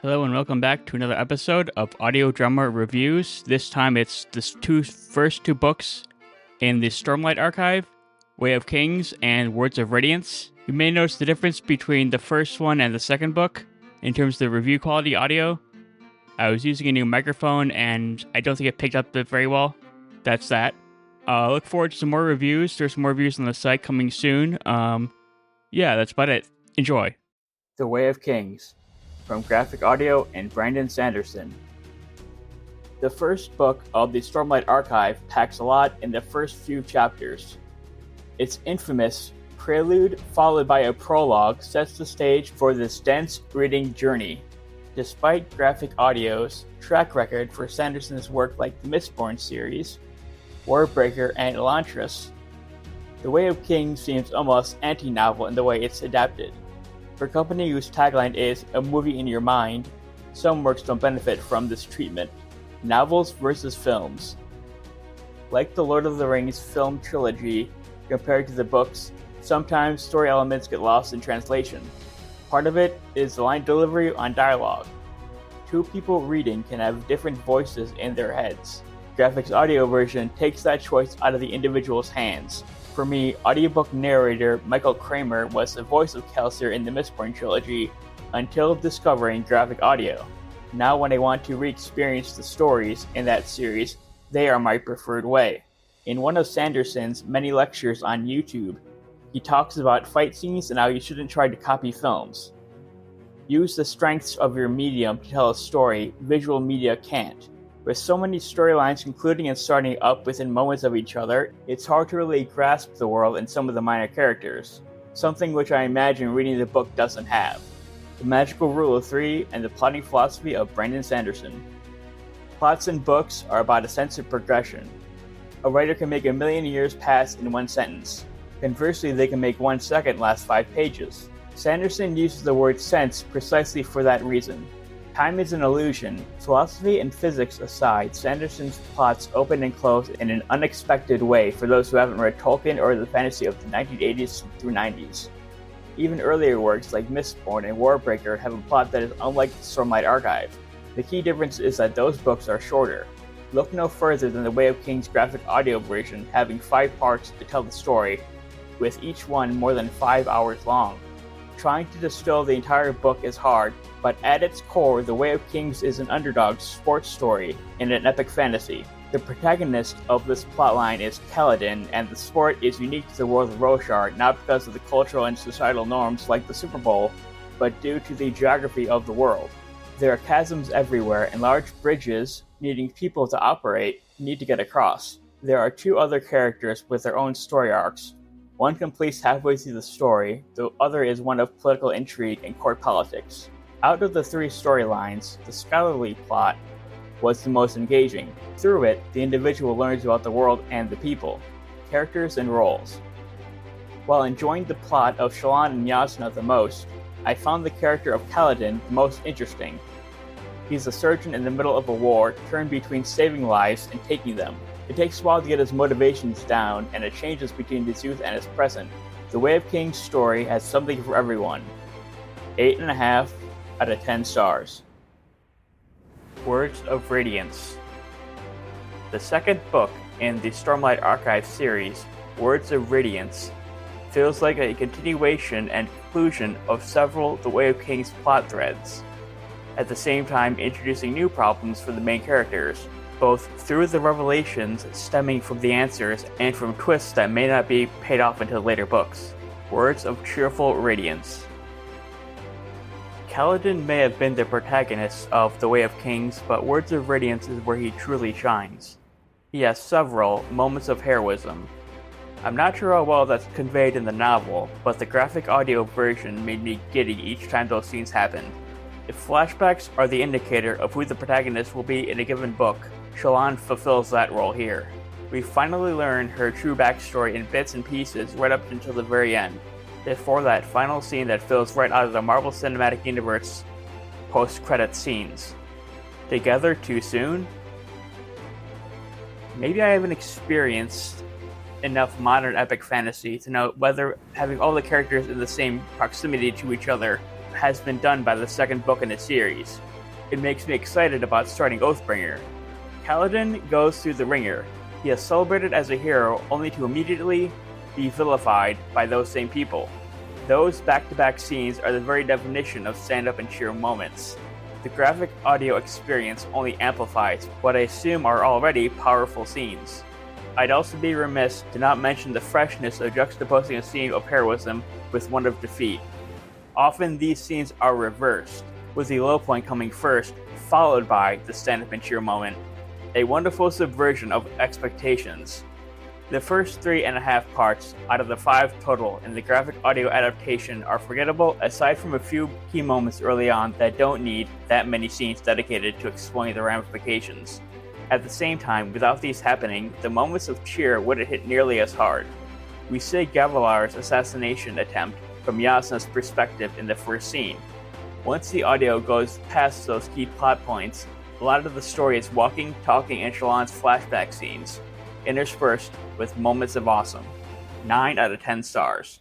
Hello and welcome back to another episode of Audio Drama Reviews. This time it's the first two books in the Stormlight archive, Way of Kings and Words of Radiance. You may notice the difference between the first one and the second book in terms of the review quality audio. I was using a new microphone and I don't think it picked up very well. That's that. Look forward to some more reviews. There's some more reviews on the site coming soon. Yeah, that's about it. Enjoy. The Way of Kings, from Graphic Audio and Brandon Sanderson. The first book of the Stormlight archive packs a lot in the first few chapters. Its infamous prelude, followed by a prologue, sets the stage for this dense reading journey. Despite Graphic Audio's track record for Sanderson's work like the Mistborn series, Warbreaker, and Elantris, The Way of Kings seems almost anti-novel in the way it's adapted. For a company whose tagline is "a movie in your mind," some works don't benefit from this treatment. Novels versus films. Like the Lord of the Rings film trilogy, compared to the books, sometimes story elements get lost in translation. Part of it is the line delivery on dialogue. Two people reading can have different voices in their heads. Graphics Audio version takes that choice out of the individual's hands. For me, audiobook narrator Michael Kramer was the voice of Kelsier in the Mistborn trilogy until discovering Graphic Audio. Now when I want to re-experience the stories in that series, they are my preferred way. In one of Sanderson's many lectures on YouTube, he talks about fight scenes and how you shouldn't try to copy films. Use the strengths of your medium to tell a story visual media can't. With so many storylines concluding and starting up within moments of each other, it's hard to really grasp the world and some of the minor characters, something which I imagine reading the book doesn't have. The Magical Rule of Three and the Plotting Philosophy of Brandon Sanderson. Plots in books are about a sense of progression. A writer can make a million years pass in one sentence. Conversely, they can make 1 second last 5 pages. Sanderson uses the word sense precisely for that reason. Time is an illusion. Philosophy and physics aside, Sanderson's plots open and close in an unexpected way for those who haven't read Tolkien or the fantasy of the 1980s through 90s. Even earlier works like Mistborn and Warbreaker have a plot that is unlike the Stormlight archive. The key difference is that those books are shorter. Look no further than the Way of Kings Graphic Audio version having 5 parts to tell the story, with each one more than 5 hours long. Trying to distill the entire book is hard, but at its core, The Way of Kings is an underdog sports story in an epic fantasy. The protagonist of this plotline is Kaladin, and the sport is unique to the world of Roshar, not because of the cultural and societal norms like the Super Bowl, but due to the geography of the world. There are chasms everywhere, and large bridges, needing people to operate, need to get across. There are 2 other characters with their own story arcs. One completes halfway through the story, the other is one of political intrigue and court politics. Out of the 3 storylines, the scholarly plot was the most engaging. Through it, the individual learns about the world and the people, characters and roles. While enjoying the plot of Shallan and Yasna the most, I found the character of Kaladin the most interesting. He's a surgeon in the middle of a war, torn between saving lives and taking them. It takes a while to get his motivations down, and it changes between his youth and his present. The Way of Kings story has something for everyone. 8.5 out of 10 stars. Words of Radiance. The second book in the Stormlight Archive series, Words of Radiance, feels like a continuation and conclusion of several The Way of Kings plot threads, at the same time introducing new problems for the main characters, both through the revelations stemming from the answers and from twists that may not be paid off until later books. Words of Cheerful Radiance. Kaladin may have been the protagonist of The Way of Kings, but Words of Radiance is where he truly shines. He has several moments of heroism. I'm not sure how well that's conveyed in the novel, but the graphic audio version made me giddy each time those scenes happened. If flashbacks are the indicator of who the protagonist will be in a given book, Shallan fulfills that role here. We finally learn her true backstory in bits and pieces right up until the very end, before that final scene that fills right out of the Marvel Cinematic Universe post-credits scenes. Together too soon? Maybe I haven't experienced enough modern epic fantasy to know whether having all the characters in the same proximity to each other has been done by the second book in the series. It makes me excited about starting Oathbringer. Kaladin goes through the ringer. He is celebrated as a hero only to immediately be vilified by those same people. Those back-to-back scenes are the very definition of stand-up and cheer moments. The graphic audio experience only amplifies what I assume are already powerful scenes. I'd also be remiss to not mention the freshness of juxtaposing a scene of heroism with one of defeat. Often these scenes are reversed, with the low point coming first, followed by the stand-up and cheer moment. A wonderful subversion of expectations. The first 3.5 parts out of the 5 total in the graphic audio adaptation are forgettable aside from a few key moments early on that don't need that many scenes dedicated to exploring the ramifications. At the same time, without these happening, the moments of cheer wouldn't hit nearly as hard. We see Gavilar's assassination attempt from Yasna's perspective in the first scene. Once the audio goes past those key plot points, a lot of the story is walking, talking, and Shallan's flashback scenes, interspersed with moments of awesome. 9 out of 10 stars.